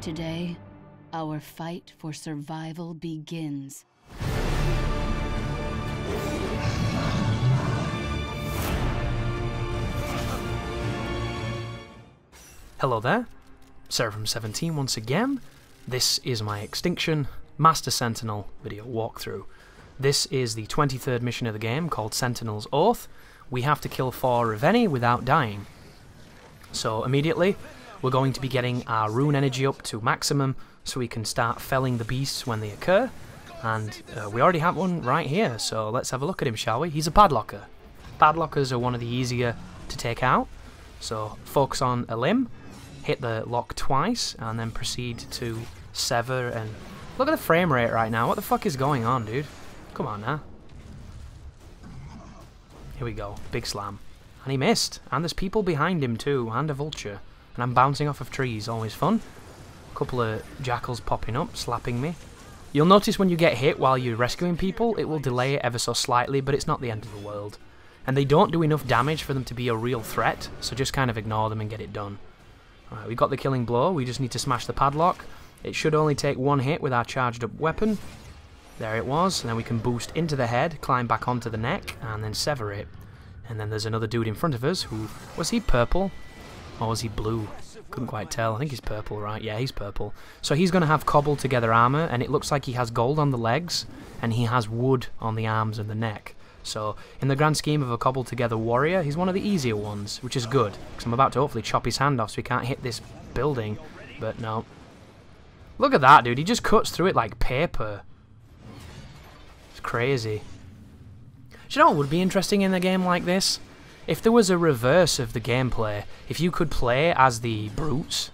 Today, our fight for survival begins. Hello there, Seraphim17 once again. This is my Extinction Master Sentinel video walkthrough. This is the 23rd mission of the game called Sentinel's Oath. We have to kill 4 Reveni without dying. So immediately, we're going to be getting our rune energy up to maximum so we can start felling the beasts when they occur. And we already have one right here, so let's have a look at him, shall we? He's a padlocker. Padlockers are one of the easier to take out. So focus on a limb, hit the lock twice, and then proceed to sever. And look at the frame rate right now. What the fuck is going on, dude? Come on now. Here we go. Big slam. And he missed. And there's people behind him too, and a vulture. And I'm bouncing off of trees, always fun. A couple of jackals popping up, slapping me. You'll notice when you get hit while you're rescuing people, it will delay it ever so slightly, but it's not the end of the world. And they don't do enough damage for them to be a real threat, so just kind of ignore them and get it done. Alright, we got the killing blow, we just need to smash the padlock. It should only take one hit with our charged up weapon. There it was, and then we can boost into the head, climb back onto the neck, and then sever it. And then there's another dude in front of us who... Was he purple? Or was he blue? Couldn't quite tell. I think he's purple, right? Yeah, he's purple. So he's going to have cobbled together armor, and it looks like he has gold on the legs, and he has wood on the arms and the neck. So, in the grand scheme of a cobbled together warrior, he's one of the easier ones, which is good, because I'm about to hopefully chop his hand off so he can't hit this building, but no. Look at that, dude. He just cuts through it like paper. It's crazy. Do you know what would be interesting in a game like this? If there was a reverse of the gameplay, if you could play as the brutes,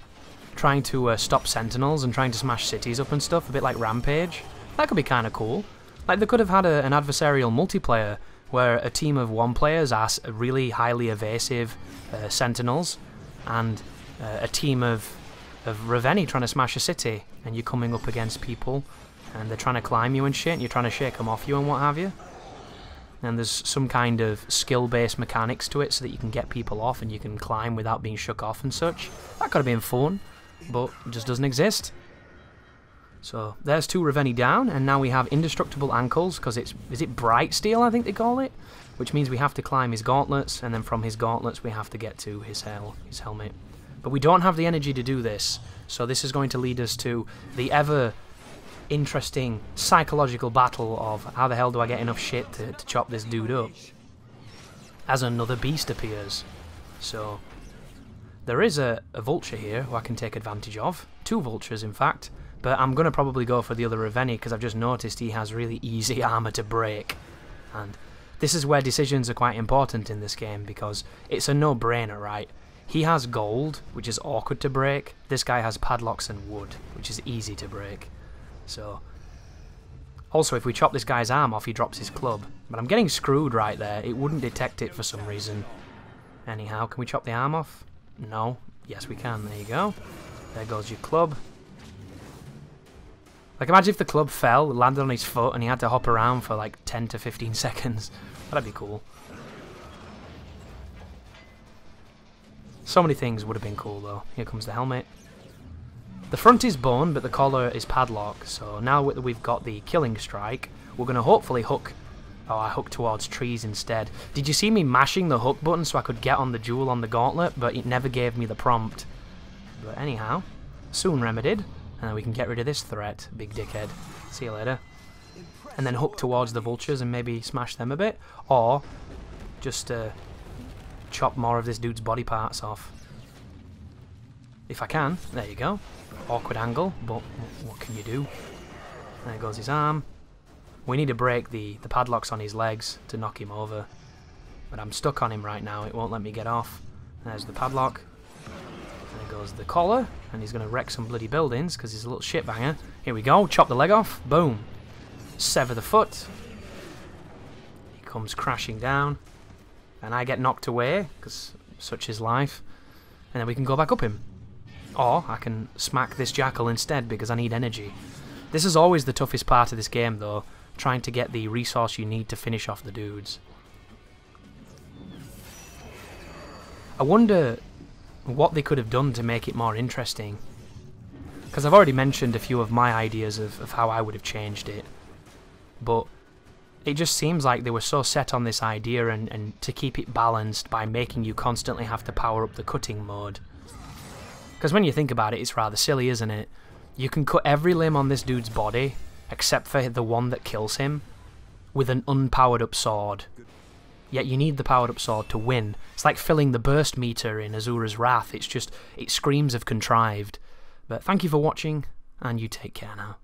trying to stop sentinels and trying to smash cities up and stuff, a bit like Rampage, that could be kind of cool. Like, they could have had an adversarial multiplayer where a team of 1 players are really highly evasive sentinels, and a team of Reveni trying to smash a city, and you're coming up against people, and they're trying to climb you and shit, and you're trying to shake them off you and what have you. And there's some kind of skill-based mechanics to it so that you can get people off and you can climb without being shook off and such. That could have been fun, but it just doesn't exist. So there's 2 Reveni down, and now we have indestructible ankles, because is it bright steel, I think they call it? Which means we have to climb his gauntlets, and then from his gauntlets we have to get to his helmet. But we don't have the energy to do this, so this is going to lead us to the ever interesting psychological battle of how the hell do I get enough shit to chop this dude up as another beast appears. So there is a vulture here who I can take advantage of. 2 vultures in fact, but I'm going to probably go for the other Reveni because I've just noticed he has really easy armor to break, and this is where decisions are quite important in this game because it's a no-brainer, right? He has gold, which is awkward to break. This guy has padlocks and wood, which is easy to break. So, also if we chop this guy's arm off, he drops his club. But I'm getting screwed right there. It wouldn't detect it for some reason. Anyhow, can we chop the arm off? No. Yes, we can. There you go. There goes your club. Like, imagine if the club fell, landed on his foot, and he had to hop around for like 10 to 15 seconds. That'd be cool. So many things would have been cool, though. Here comes the helmet. The front is bone, but the collar is padlock, so now that we've got the killing strike, we're going to hopefully hook... Oh, I hooked towards trees instead. Did you see me mashing the hook button so I could get on the jewel on the gauntlet, but it never gave me the prompt. But anyhow, soon remedied, and then we can get rid of this threat, big dickhead. See you later. And then hook towards the vultures and maybe smash them a bit, or just chop more of this dude's body parts off. If I can. There you go. Awkward angle, but what can you do? There goes his arm. We need to break the padlocks on his legs to knock him over. But I'm stuck on him right now, it won't let me get off. There's the padlock. There goes the collar, and he's going to wreck some bloody buildings because he's a little shitbanger. Here we go, chop the leg off, boom. Sever the foot. He comes crashing down. And I get knocked away, because such is life. And then we can go back up him. Or I can smack this jackal instead because I need energy. This is always the toughest part of this game though, trying to get the resource you need to finish off the dudes. I wonder what they could have done to make it more interesting. because I've already mentioned a few of my ideas of how I would have changed it, but it just seems like they were so set on this idea and to keep it balanced by making you constantly have to power up the cutting mode. Because when you think about it, it's rather silly, isn't it? You can cut every limb on this dude's body, except for the one that kills him, with an unpowered up sword. Yet you need the powered up sword to win. It's like filling the burst meter in Azura's Wrath. It's just, it screams of contrived. But thank you for watching, and you take care now.